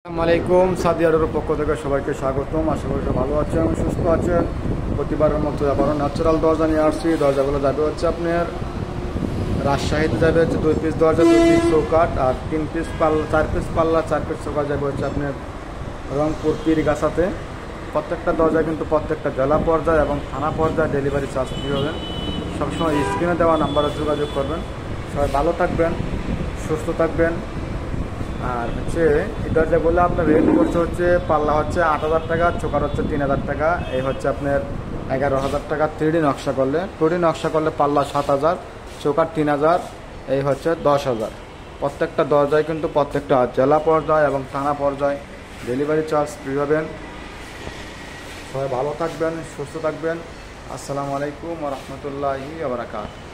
আসসালামু আলাইকুম। সাদিয়ারের পক্ষ থেকে সবাইকে স্বাগতম। আশা করি ভালো আছেন, সুস্থ আছেন। প্রতিবারের মতো আবারও ন্যাচারাল দরজা নিয়ে আসছি। দরজাগুলো যাবে হচ্ছে আপনার রাজশাহীতে যাবে হচ্ছে 2 পিস দরজা, 2 পিস চৌকাঠ, আর 3 পিস পাল্লা, 4 পিস পাল্লা, 4 পিস চৌকাঠ যাবে হচ্ছে আপনার রংপুর পীরগাছাতে। প্রত্যেকটা দরজা কিন্তু প্রত্যেকটা জেলা পর্যায়ে এবং থানা পর্যায়ে ডেলিভারি চার্জ ফ্রি হবেন। সবসময় স্ক্রিনে দেওয়া নাম্বারে যোগাযোগ করবেন। সবাই ভালো থাকবেন, সুস্থ থাকবেন। আর হচ্ছে এই দরজাগুলো আপনার রেট করছে হচ্ছে পাল্লা হচ্ছে 8,000 টাকা, চোকার হচ্ছে 3,000 টাকা, এই হচ্ছে আপনার 11,000 টাকা। 3D নকশা করলে, 2D নকশা করলে পাল্লা 7,000, চোকার 3,000, এই হচ্ছে 10,000। প্রত্যেকটা দরজায় কিন্তু প্রত্যেকটা জেলা পর্যায়ে এবং থানা পর্যায়ে ডেলিভারি চার্জ ফ্রি হবেন। সবাই ভালো থাকবেন, সুস্থ থাকবেন। আসসালামু আলাইকুম ওয়া রাহমাতুল্লাহি ওয়া বারাকাতুহু।